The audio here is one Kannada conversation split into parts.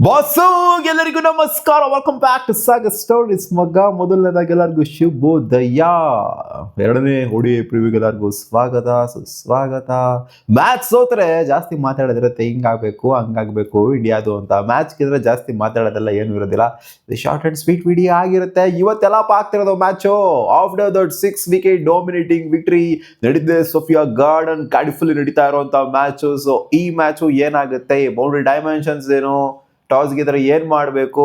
ಬಾಸು ಎಲ್ಲರಿಗೂ ನಮಸ್ಕಾರ. Welcome back to Saga Stories. ಮಗ ಮೊದಲನೇದಾಗಿ ಎಲ್ಲರಿಗೂ ಶುಭೋದಯ. ಎರಡನೇ ಓಡಿ ಪ್ರಿವ್ಯೂಗೆ ಎಲ್ಲರಿಗೂ ಸ್ವಾಗತ ಸುಸ್ವಾಗತ. ಮ್ಯಾಚ್ ಸೋತ್ರೆ ಜಾಸ್ತಿ ಮಾತಾಡೋದಿರುತ್ತೆ, ಹಿಂಗಾಗಬೇಕು ಹಂಗಾಗಬೇಕು ಇಂಡಿಯಾದು ಅಂತ. ಮ್ಯಾಚ್ ಗೆದ್ರೆ ಜಾಸ್ತಿ ಮಾತಾಡೋದೆಲ್ಲ ಏನು ಇರೋದಿಲ್ಲ. ಶಾರ್ಟ್ ಅಂಡ್ ಸ್ವೀಟ್ ವಿಡಿಯೋ ಆಗಿರುತ್ತೆ. ಇವತ್ತೆಲ್ಲ ಆಗ್ತಿರೋದು match after that 6 wicket dominating victory ನಡೀತಿದೆ ಸೋಫಿಯಾ ಗಾರ್ಡನ್ ಕಾರ್ಡಿಫಲ್ಲಿ ನಡೀತಾ ಇರುವಂತ ಮ್ಯಾಚು. ಸೊ ಈ ಮ್ಯಾಚು ಏನಾಗುತ್ತೆ, ಬೌಂಡ್ರಿ ಡೈಮೆನ್ಷನ್ಸ್ ಏನು, ಟಾಸ್ ಗೆದ್ರೆ ಏನ್ ಮಾಡಬೇಕು,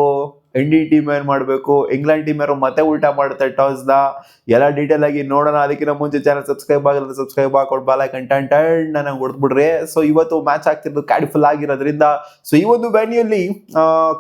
ಇಂಡಿ ಟೀಮ್ ಏನ್ ಮಾಡಬೇಕು, ಇಂಗ್ಲೆಂಡ್ ಟೀಮ್ ಯಾರು ಮತ್ತೆ ಉಲ್ಟಾ ಮಾಡುತ್ತೆ ಟಾಸ್ ನ, ಎಲ್ಲ ಡೀಟೇಲ್ ಆಗಿ ನೋಡೋಣ. ಅದಕ್ಕಿಂತ ಮುಂಚೆ ಚಾನಲ್ ಸಬ್ಸ್ಕ್ರೈಬ್ ಆಗಿಲ್ಲ ಸಬ್ಸ್ಕ್ರೈಬ್ ಹಾಕೊಂಡು ಬಾಲೈಕನ್ ಟನ್ ಟನ್ ನನಗೆ ಹೊಡೆದ್ಬಿಡ್ರಿ. ಸೊ ಇವತ್ತು ಮ್ಯಾಚ್ ಆಗ್ತಿರೋದು ಕಾರ್ಡಿಫಲ್ ಆಗಿರೋದ್ರಿಂದ ಸೊ ಈ ಒಂದು ವೆನ್ಯೂಲಿ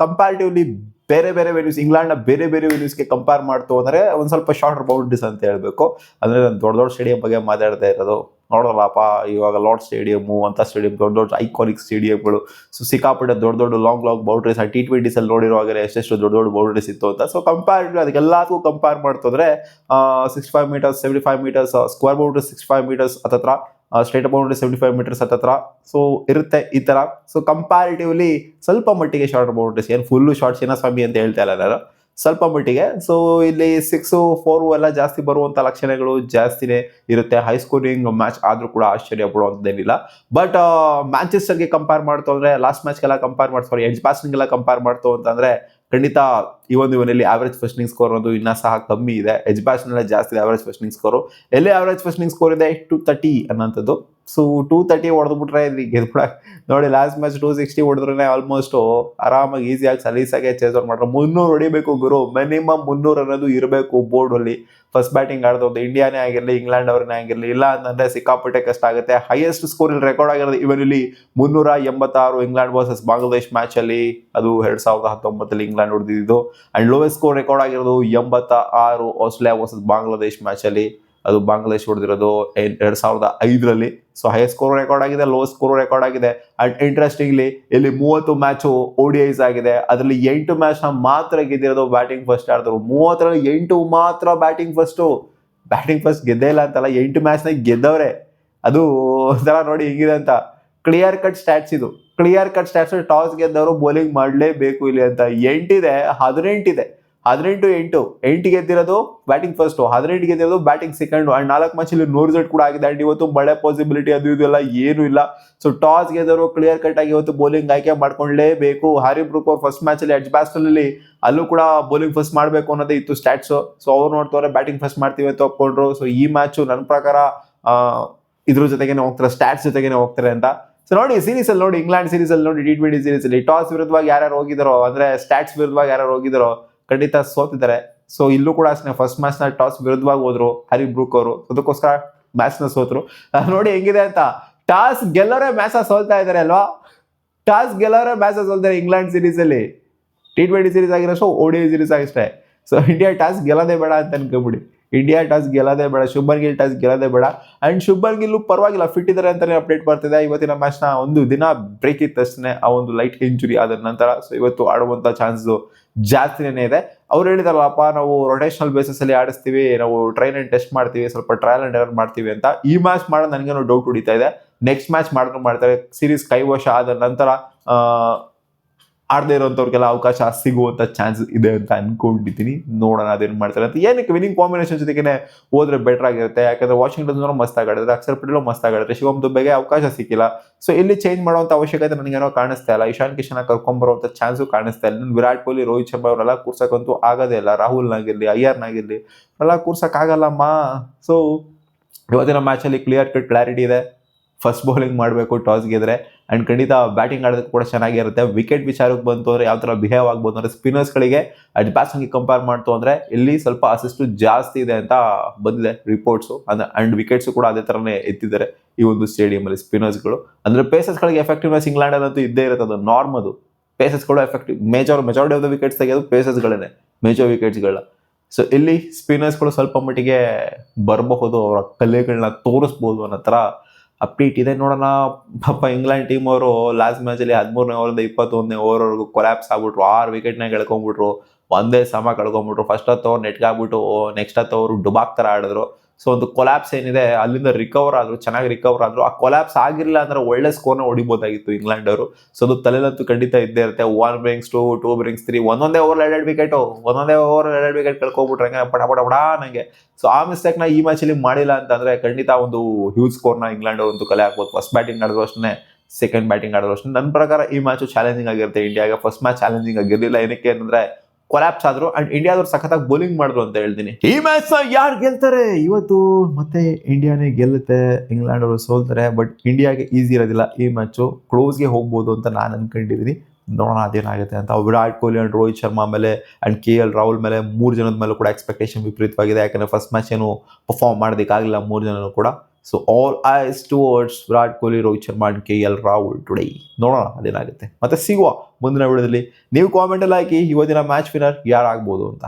ಕಂಪ್ಯಾರಿಟಿವ್ಲಿ ಬೇರೆ ಬೇರೆ ವೆನ್ಯೂಸ್, ಇಂಗ್ಲೆಂಡ್ ನ ಬೇರೆ ಬೇರೆ ವೆನ್ಯೂಸ್ಗೆ ಕಂಪೇರ್ ಮಾಡ್ತು ಅಂದ್ರೆ ಒಂದ್ ಸ್ವಲ್ಪ ಶಾರ್ಟ್ ಬೌಂಡ್ರೀಸ್ ಅಂತ ಹೇಳ್ಬೇಕು. ಅಂದ್ರೆ ನಾನು ದೊಡ್ಡ ದೊಡ್ಡ ಸ್ಟೇಡಿಯಂ ಬಗ್ಗೆ ಮಾತಾಡ್ತಾ ಇರೋದು. ನೋಡೋಲ್ಲಪ್ಪ, ಇವಾಗ ಲಾರ್ಡ್ ಸ್ಟೇಡಿಯಂ ಅಂತ ಸ್ಟೇಡಿಯಂ, ದೊಡ್ಡ ದೊಡ್ಡ ಐಕಾನಿಕ್ ಸ್ಟೇಡಿಯಂಗಳು. ಸೊ ಸಿಕ್ಕಾಪಟ್ಟೆ ದೊಡ್ಡ ದೊಡ್ಡ ಲಾಂಗ್ ಬೌಂಡ್ರೀಸ್. T20s ಅಲ್ಲಿ ನೋಡಿರುವಾಗ ಎಷ್ಟೆಷ್ಟು ದೊಡ್ಡ ದೊಡ್ಡ ಬೌಂಡ್ರೀಸ್ ಇತ್ತು ಅಂತ. ಸೊ ಕಂಪೇರಿಟಿವ್ ಅದಕ್ಕೆಲ್ಲದಕ್ಕೂ ಕಂಪೇರ್ ಮಾಡ್ತಿದ್ರೆ 65 meters 75 meters square boundaries 65 meters ಹತ್ತತ್ರ, ಸ್ಟ್ರೇಟ್ ಬೌಂಡ್ರಿ 75 ಮೀಟರ್ಸ್ ಹತ್ತತ್ರ ಸೊ ಇರುತ್ತೆ ಈ ತರ. ಸೊ ಕಂಪ್ಯಾರಿಟಿವ್ಲಿ ಸ್ವಲ್ಪ ಮಟ್ಟಿಗೆ ಶಾರ್ಟ್ ಬೌಂಡ್ರೀಸ್, ಏನು ಫುಲ್ಲು ಶಾರ್ಟ್ ಚಿನ್ನಸ್ವಾಮಿ ಅಂತ ಹೇಳ್ತಾ ಇಲ್ಲ ನಾನು, ಸ್ವಲ್ಪ ಮಟ್ಟಿಗೆ. ಸೊ ಇಲ್ಲಿ 6-4 ಎಲ್ಲ ಜಾಸ್ತಿ ಬರುವಂತ ಲಕ್ಷಣಗಳು ಜಾಸ್ತಿನೇ ಇರುತ್ತೆ. ಹೈ ಸ್ಕೋರಿಂಗ್ ಮ್ಯಾಚ್ ಆದ್ರೂ ಕೂಡ ಆಶ್ಚರ್ಯ ಪಡುವಂತದ್ದೇನಿಲ್ಲ. ಬಟ್ ಮ್ಯಾಂಚೆಸ್ಟರ್ಗೆ ಕಂಪೇರ್ ಮಾಡ್ತು ಅಂದ್ರೆ, ಲಾಸ್ಟ್ ಮ್ಯಾಚ್ಗೆಲ್ಲ ಕಂಪೇರ್ ಮಾಡ್ತಾರೆ, ಎಡ್ಜ್ ಪಾಸಿಂಗ್ ಎಲ್ಲ ಕಂಪೇರ್ ಮಾಡ್ತು ಅಂತಂದ್ರೆ ಖಂಡಿತ ಈ ಒಂದು ಇವನಲ್ಲಿ ಆವರೇಜ್ ಫಸ್ಟಿಂಗ್ ಸ್ಕೋರ್ ಅನ್ನೋದು ಇನ್ನೂ ಸಹ ಕಮ್ಮಿ ಇದೆ. ಎಡ್ಜ್ ಪಾಸ್ನಲ್ಲಿ ಜಾಸ್ತಿ ಇದೆ ಆವರೇಜ್ ಫಸ್ಟಿಂಗ್ ಸ್ಕೋರು. ಎಲ್ಲಿ ಆವರೇಜ್ ಫಸ್ಟಿಂಗ್ ಸ್ಕೋರ್ ಇದೆ 230 ಅನ್ನೋಂಥದ್ದು. ಸೊ 230 ಹೊಡೆದ್ಬಿಟ್ರೆ ಇಲ್ಲಿ ಗೆದ್ಬಿಡ ನೋಡಿ. ಲಾಸ್ಟ್ ಮ್ಯಾಚ್ 260 ಹೊಡೆದ್ರೆ ಆಲ್ಮೋಸ್ಟ್ ಆರಾಮಾಗಿ ಈಸಿಯಾಗಿ ಸಲೀಸಾಗೆ ಚೇಸ್ ಔಟ್ ಮಾಡ್ರೆ. 300 ಹೊಡಿಬೇಕು ಗುರು, ಮಿನಿಮಮ್ 300 ಅನ್ನೋದು ಇರಬೇಕು ಬೋರ್ಡ್ ಅಲ್ಲಿ. ಫಸ್ಟ್ ಬ್ಯಾಟಿಂಗ್ ಆಡ್ದವ್ದು ಇಂಡಿಯಾನೇ ಆಗಿರಲಿ ಇಂಗ್ಲೆಂಡ್ ಅವ್ರನ್ನೇ ಆಗಿರಲಿ, ಇಲ್ಲ ಅಂತಂದ್ರೆ ಸಿಕ್ಕಾಪಟ್ಟೆ ಕಷ್ಟ ಆಗುತ್ತೆ. ಹೈಯೆಸ್ಟ್ ಸ್ಕೋರ್ ಇಲ್ಲಿ ರೆಕಾರ್ಡ್ ಆಗಿರೋದು ಇವನಲ್ಲಿ 386 ಇಂಗ್ಲೆಂಡ್ ವರ್ಸಸ್ ಬಾಂಗ್ಲಾದೇಶ್ ಮ್ಯಾಚ್ ಅಲ್ಲಿ, ಅದು 2019 ಇಂಗ್ಲೆಂಡ್ ಹೊಡೆದಿದ್ದು. ಅಂಡ್ ಲೋಯೆಸ್ಟ್ ಸ್ಕೋರ್ ರೆಕಾರ್ಡ್ ಆಗಿರೋದು 86 ಆಸ್ಟ್ರೇಲಿಯಾ ವರ್ಸಸ್ ಬಾಂಗ್ಲಾದೇಶ್ ಮ್ಯಾಚ್ ಅಲ್ಲಿ, ಅದು ಬಾಂಗ್ಲಾದೇಶ್ ಹೊಡೆದಿರೋದು 2005ರಲ್ಲಿ. ಸೊ ಹೈ ಸ್ಕೋರ್ ರೆಕಾರ್ಡ್ ಆಗಿದೆ, ಲೋ ಸ್ಕೋರ್ ರೆಕಾರ್ಡ್ ಆಗಿದೆ. ಅಂಡ್ ಇಂಟ್ರೆಸ್ಟಿಂಗ್ಲಿ ಇಲ್ಲಿ 30 ಮ್ಯಾಚು ODIs ಆಗಿದೆ. ಅದರಲ್ಲಿ 8 ಮ್ಯಾಚ್ ನ ಮಾತ್ರ ಗೆದ್ದಿರೋದು ಬ್ಯಾಟಿಂಗ್ ಫಸ್ಟ್ ಆಡಿದ್ರು. 30ರಲ್ಲಿ 8 ಮಾತ್ರ ಬ್ಯಾಟಿಂಗ್ ಫಸ್ಟ್ ಗೆದ್ದೇ ಇಲ್ಲ ಅಂತಲ್ಲ, 8 ಮ್ಯಾಚ್ ನ ಗೆದ್ದವ್ರೆ. ಅದು ಒಂಥರ ನೋಡಿ ಹಿಂಗಿದೆ ಅಂತ. ಕ್ಲಿಯರ್ ಕಟ್ ಸ್ಟ್ಯಾಟ್ಸ್ ಇದು, ಕ್ಲಿಯರ್ ಕಟ್ ಸ್ಟ್ಯಾಟ್ಸ್. ಟಾಸ್ ಗೆದ್ದವರು ಬೌಲಿಂಗ್ ಮಾಡಲೇಬೇಕು ಇಲ್ಲಿ ಅಂತ. 18 ಗೆದ್ದಿರೋದು ಬ್ಯಾಟಿಂಗ್ ಫಸ್ಟ್, 18 ಗೆದ್ದಿರೋದು ಬ್ಯಾಟಿಂಗ್ ಸೆಕೆಂಡ್. ಅಂಡ್ 4 ಮ್ಯಾಚ್ ಇಲ್ಲಿ 100 ರನ್ ಕೂಡ ಆಗಿದೆ. ಅಂಡ್ ಇವತ್ತು ಮಳೆ ಪಾಸಿಬಿಲಿಟಿ ಅದು ಇದೆಲ್ಲ ಏನು ಇಲ್ಲ. ಸೊ ಟಾಸ್ ಗೆದ್ದವರು ಕ್ಲಿಯರ್ ಕಟ್ ಆಗಿ ಇವತ್ತು ಬೌಲಿಂಗ್ ಆಯ್ಕೆ ಮಾಡ್ಕೊಳ್ಳೇಬೇಕು. ಹ್ಯಾರಿ ಬ್ರೂಕ್ ಅವ್ರು ಫಸ್ಟ್ ಮ್ಯಾಚ್ ಅಲ್ಲಿ ಎಡ್ಜ್ ಬಾಸ್ಟಲ್ಲಿ ಅಲ್ಲೂ ಕೂಡ ಬೌಲಿಂಗ್ ಫಸ್ಟ್ ಮಾಡಬೇಕು ಅನ್ನೋದೇ ಇತ್ತು ಸ್ಟ್ಯಾಟ್ಸ್. ಸೊ ಅವ್ರು ನೋಡ್ತವ್ರೆ ಬ್ಯಾಟಿಂಗ್ ಫಸ್ಟ್ ಮಾಡ್ತೀವಿ ಅಂತ ಒಪ್ಕೊಂಡ್ರು. ಸೊ ಈ ಮ್ಯಾಚು ನನ್ನ ಪ್ರಕಾರ ಇದ್ರ ಜೊತೆಗೇನೆ ಹೋಗ್ತಾರೆ, ಸ್ಟ್ಯಾಟ್ಸ್ ಜೊತೆಗೇನೆ ಹೋಗ್ತಾರೆ ಅಂತ. ಸೊ ನೋಡಿ ಸೀರೀಸ್ ಅಲ್ಲಿ ನೋಡಿ, ಇಂಗ್ಲೆಂಡ್ ಸೀರೀಸ್ ಅಲ್ಲಿ ನೋಡಿ, T20 ಸೀರೀಸ್ ಅಲ್ಲಿ ಟಾಸ್ ವಿರುದ್ಧವಾಗಿ ಯಾರ್ಯಾರು ಹೋಗಿದಾರೋ, ಅಂದ್ರೆ ಸ್ಟ್ಯಾಟ್ಸ್ ವಿರುದ್ಧವಾಗಿ ಯಾರ್ಯಾರು ಹೋಗಿದಾರೋ ಖಂಡಿತ ಸೋತಿದ್ದಾರೆ. ಸೊ ಇಲ್ಲೂ ಕೂಡ ಅಷ್ಟೇ, ಫಸ್ಟ್ ಮ್ಯಾಚ್ ನ ಟಾಸ್ ವಿರುದ್ಧವಾಗಿ ಹೋದ್ರು ಹ್ಯಾರಿ ಬ್ರೂಕ್ ಅವರು, ಅದಕ್ಕೋಸ್ಕರ ಮ್ಯಾಚ್ ನ ಸೋತ್ರು. ನೋಡಿ ಹೆಂಗಿದೆ ಅಂತ. ಟಾಸ್ ಗೆಲ್ಲೋರೆ ಮ್ಯಾಚ್ ಸೋಲ್ತಾ ಇದಾರೆ ಅಲ್ವಾ, ಟಾಸ್ ಗೆಲ್ಲೋರೆ ಮ್ಯಾಚ್ ಸೋಲ್ತಾರೆ ಇಂಗ್ಲೆಂಡ್ ಸೀರೀಸ್ ಅಲ್ಲಿ. T20 ಸೀರೀಸ್ ಆಗಿರೋಷ್ಟು ODI ಸೀರೀಸ್ ಆಗಿಷ್ಟೇ. ಸೊ ಇಂಡಿಯಾ ಟಾಸ್ ಗೆಲ್ಲೋದೇ ಬೇಡ ಅಂತ ಅನ್ಕೋಬಿಡಿ. ಇಂಡಿಯಾ ಟಾಸ್ ಗೆಲ್ಲೋದೇ ಬೇಡ, ಶುಭ್ಮನ್ ಗಿಲ್ ಟಾಸ್ ಗೆಲ್ಲೋದೇ ಬೇಡ. ಅಂಡ್ ಶುಭ್ಮನ್ ಗಿಲ್ ಪರವಾಗಿಲ್ಲ, ಫಿಟ್ ಇದಾರೆ ಅಂತಾನೆ ಅಪ್ಡೇಟ್ ಬರ್ತಿದೆ. ಇವತ್ತಿನ ಮ್ಯಾಚ್ ನ ಒಂದು ದಿನ ಬ್ರೇಕ್ ಇತ್ತಷ್ಟೇ, ಆ ಒಂದು ಲೈಟ್ ಇಂಜುರಿ ಆದ ನಂತರ. ಸೊ ಇವತ್ತು ಆಡುವಂತ ಚಾನ್ಸ್ ಜಾಸ್ತಿನೇ ಇದೆ. ಅವ್ರು ಹೇಳಿದಾರಲ್ಲಪ್ಪ, ನಾವು ರೊಟೇಷನಲ್ ಬೇಸಿಸ್ ಅಲ್ಲಿ ಆಡಿಸ್ತೀವಿ, ನಾವು ಟ್ರೈನ್ ಅಂಡ್ ಟೆಸ್ಟ್ ಮಾಡ್ತೀವಿ, ಸ್ವಲ್ಪ ಟ್ರಯಲ್ ಅಂಡ್ ಎರರ್ ಮಾಡ್ತೀವಿ ಅಂತ. ಈ ಮ್ಯಾಚ್ ಮಾಡೋದು ನನಗೇನೋ ಡೌಟ್ ಹೊಡಿತಾ ಇದೆ. ನೆಕ್ಸ್ಟ್ ಮ್ಯಾಚ್ ಮಾಡಿದ್ರು ಮಾಡ್ತಾರೆ. ಸೀರೀಸ್ ಕೈವಶ ಆದ ನಂತರ ಆಡದೇ ಇರೋಂಥವ್ರಿಗೆಲ್ಲ ಅವಕಾಶ ಸಿಗುವಂತ ಚಾನ್ಸ್ ಇದೆ ಅಂತ ಅನ್ಕೊಂಡಿದ್ದೀನಿ. ನೋಡೋಣ ಅದೇನು ಮಾಡ್ತಾರೆ ಅಂತ. ಏನಕ್ಕೆ ವಿನಿಂಗ್ ಕಾಂಬಿನೇಷನ್ ಜೊತೆಗೆ ಹೋದ್ರೆ ಬೆಟರ್ ಆಗಿರುತ್ತೆ. ಯಾಕಂದ್ರೆ ವಾಷಿಂಗ್ಟನ್ ಮಸ್ತ್ ಆಡಿದ್ರೆ, ಅಕ್ಷರ್ ಪಟೇಲ್ ಮಸ್ತ್ ಆಡಿದ್ರೆ, ಶಿವಮ್ ದುಬೆಗೆ ಅವಕಾಶ ಸಿಕ್ಕಿಲ್ಲ. ಸೊ ಇಲ್ಲಿ ಚೇಂಜ್ ಮಾಡುವಂತ ಅವಶ್ಯಕತೆ ನನಗೇನೋ ಕಾಣಿಸ್ತಾ ಇಲ್ಲ. ಇಶಾನ್ ಕಿಶನ್ ಕರ್ಕೊಂಡ್ಬರುವಂತ ಚಾನ್ಸು ಕಾಣಿಸ್ತಾ ಇಲ್ಲ. ವಿರಾಟ್ ಕೊಹ್ಲಿ, ರೋಹಿತ್ ಶರ್ಮಾ ಅವರೆಲ್ಲ ಕೂರ್ಸಕ್ಕಂತೂ ಆಗೋದೇ ಇಲ್ಲ. ರಾಹುಲ್ನಾಗಿರ್ಲಿ, ಅಯ್ಯರ್ನಾಗಿರ್ಲಿ ಎಲ್ಲ ಕೂರ್ಸಕ್ ಆಗಲ್ಲಮ್ಮ. ಸೊ ಇವತ್ತಿನ ಮ್ಯಾಚ್ ಅಲ್ಲಿ ಕ್ಲಿಯರ್ ಕಟ್ ಕ್ಲಾರಿಟಿ ಇದೆ. ಫಸ್ಟ್ ಬೌಲಿಂಗ್ ಮಾಡಬೇಕು ಟಾಸ್ ಗೆದ್ರೆ. ಅಂಡ್ ಖಂಡಿತ ಬ್ಯಾಟಿಂಗ್ ಆಡೋದಕ್ಕೆ ಕೂಡ ಚೆನ್ನಾಗಿರುತ್ತೆ. ವಿಕೆಟ್ ವಿಚಾರಕ್ಕೆ ಬಂತು ಅಂದ್ರೆ ಯಾವ ತರ ಬಿಹೇವ್ ಆಗ್ಬೋದು ಅಂದ್ರೆ, ಸ್ಪಿನ್ನರ್ಸ್ಗಳಿಗೆ ಎಡ್ಜ್ ಬಾಸ್ಟರ್ಗೆ ಕಂಪೇರ್ ಮಾಡ್ತು ಅಂದ್ರೆ ಇಲ್ಲಿ ಸ್ವಲ್ಪ ಅಸಿಸ್ಟ್ ಜಾಸ್ತಿ ಇದೆ ಅಂತ ಬಂದಿದೆ ರಿಪೋರ್ಟ್ಸು. ಅಂಡ್ ವಿಕೆಟ್ಸ್ ಕೂಡ ಅದೇ ತರನೇ ಎತ್ತಿದ್ದಾರೆ ಈ ಒಂದು ಸ್ಟೇಡಿಯಂ ಅಲ್ಲಿ ಸ್ಪಿನ್ನರ್ಸ್ಗಳು. ಅಂದ್ರೆ ಪೇಸರ್ಸ್ಗಳಿಗೆ ಎಫೆಕ್ಟಿವ್ನೆಸ್ ಇಂಗ್ಲೆಂಡ್ ಅಂತೂ ಇದ್ದೇ ಇರುತ್ತೆ, ಅದು ನಾರ್ಮ್. ಅದು ಪೇಸರ್ಸ್ಗಳು effective, majority of the wickets ತೆಗೆಯೋದು ಪೇಸರ್ಸ್ಗಳೇ, ಮೇಜರ್ ವಿಕೆಟ್ಸ್ಗಳ. ಸೊ ಇಲ್ಲಿ ಸ್ಪಿನ್ನರ್ಸ್ಗಳು ಸ್ವಲ್ಪ ಮಟ್ಟಿಗೆ ಬರಬಹುದು, ಅವರ ಕಲೆಗಳನ್ನ ತೋರಿಸ್ಬೋದು ಅನ್ನೋ ತರ ಅಪ್ಡೇಟ್ ಇದೆ. ನೋಡೋಣ. ಪಾಪ ಇಂಗ್ಲೆಂಡ್ ಟೀಮ್ ಅವರು ಲಾಸ್ಟ್ ಮ್ಯಾಚ್ ಅಲ್ಲಿ 13ನೇ ಓವರಿಂದ 21ನೇ ಓವರ್ವರೆಗೂ ಕೊಲ್ಯಾಪ್ಸ್ ಆಗ್ಬಿಟ್ರು. 6 ವಿಕೆಟ್ನ ಕಳ್ಕೊಂಡ್ಬಿಟ್ರು, ಒಂದೇ ಸಮ ಕಳ್ಕೊಂಡ್ಬಿಟ್ರು. ಫಸ್ಟ್ 10 ಓವರ್ ನೆಟ್ಗೆ ಆಗ್ಬಿಟ್ಟು ನೆಕ್ಸ್ಟ್ 10 ಓವರ್ ಡುಬಾಕ್ ತರ ಆಡಿದ್ರು. ಸೊ ಒಂದು ಕೊಲಾಪ್ಸ್ ಏನಿದೆ ಅಲ್ಲಿಂದ ರಿಕವರ್ ಆದ್ರು, ಚೆನ್ನಾಗಿ ರಿಕವರ್ ಆದ್ರು. ಆ ಕೊಲಾಪ್ಸ್ ಆಗಿರಲಿಲ್ಲ ಅಂದ್ರೆ ಒಳ್ಳೆ ಸ್ಕೋರ್ನ ಹೊಡಿಬೋದಾಗಿತ್ತು ಇಂಗ್ಲೆಂಡ್ ಅವರು. ಸೊ ಅದು ತಲೆಲಂತೂ ಖಂಡಿತ ಇದ್ದೇ ಇರುತ್ತೆ. 1 brings 2, 2 brings 3, ಒಂದೊಂದೇ ಓವರ್ 2 ವಿಕೆಟ್ ಕಳ್ಕೊಬಿಟ್ರೆ ಪಡ ಪಡ ಪಡ ನಂಗೆ. ಸೊ ಆ ಮಿಸ್ಟೇಕ್ ನ ಈ ಮ್ಯಾಚ್ ಅಲ್ಲಿ ಮಾಡಿಲ್ಲ ಅಂತಂದ್ರೆ ಖಂಡಿತ ಒಂದು ಹ್ಯೂಜ್ ಸ್ಕೋರ್ ನ ಇಂಗ್ಲೆಂಡ್ ಅವರು ಕಲೆ ಹಾಕ್ಬೋದು. ಫಸ್ಟ್ ಬ್ಯಾಟಿಂಗ್ ಆಡಿದ್ರು ಅಷ್ಟೇ, ಸೆಕೆಂಡ್ ಬ್ಯಾಟಿಂಗ್ ಆಡಿದ್ರು ಅಷ್ಟೇ. ನನ್ನ ಪ್ರಕಾರ ಈ ಮ್ಯಾಚ್ ಚಾಲೆಂಜಿಂಗ್ ಆಗಿರುತ್ತೆ ಇಂಡಿಯಾಗೆ. ಫಸ್ಟ್ ಮ್ಯಾಚ್ ಚಾಲೆಂಜಿಂಗ್ ಆಗಿರಲಿಲ್ಲ, ಏನಕ್ಕೆ ಅಂದ್ರೆ ಕೊಲಾಪ್ಸ್ ಆದ್ರು ಅಂಡ್ ಇಂಡಿಯಾದವ್ರು ಸಖತ್ತಾಗಿ ಬೌಲಿಂಗ್ ಮಾಡಿದ್ರು ಅಂತ ಹೇಳ್ತೀನಿ. ಈ ಮ್ಯಾಚ್ ನ ಯಾರು ಗೆಲ್ತಾರೆ ಇವತ್ತು? ಮತ್ತೆ ಇಂಡಿಯಾನೇ ಗೆಲ್ಲುತ್ತೆ, ಇಂಗ್ಲೆಂಡ್ ಅವರು ಸೋಲ್ತಾರೆ. ಬಟ್ ಇಂಡಿಯಾಗೆ ಈಸಿ ಇರೋದಿಲ್ಲ ಈ ಮ್ಯಾಚು, ಕ್ಲೋಸ್ಗೆ ಹೋಗ್ಬೋದು ಅಂತ ನಾನು ಅನ್ಕೊಂಡಿದ್ದೀನಿ. ನೋಡೋಣ ಅದೇನಾಗುತ್ತೆ ಅಂತ. ವಿರಾಟ್ ಕೊಹ್ಲಿ ಅಂಡ್ ರೋಹಿತ್ ಶರ್ಮಾ ಮೇಲೆ ಅಂಡ್ KL ರಾಹುಲ್ ಮೇಲೆ 3 ಜನದ ಮೇಲೂ ಕೂಡ ಎಕ್ಸ್ಪೆಕ್ಟೇಷನ್ ವಿಪರೀತವಾಗಿದೆ. ಯಾಕಂದ್ರೆ ಫಸ್ಟ್ ಮ್ಯಾಚ್ ಏನು ಪರ್ಫಾರ್ಮ್ ಮಾಡೋದಕ್ಕಾಗಲಿಲ್ಲ 3 ಜನನು ಕೂಡ. So all ice towards Virat Kohli, Rohit Sharma and KL Rahul today. ನೋಡೋಣ ಅದೇನಾಗುತ್ತೆ. ಮತ್ತೆ ಸಿಗುವ ಮುಂದಿನ ವಿಡಿಯೋದಲ್ಲಿ. ನೀವು ಕಾಮೆಂಟ್ ಅಲ್ಲಿ ಹಾಕಿ ಇವತ್ತಿನ ಮ್ಯಾಚ್ ವಿನ್ನರ್ ಯಾರಾಗ್ಬೋದು ಅಂತ.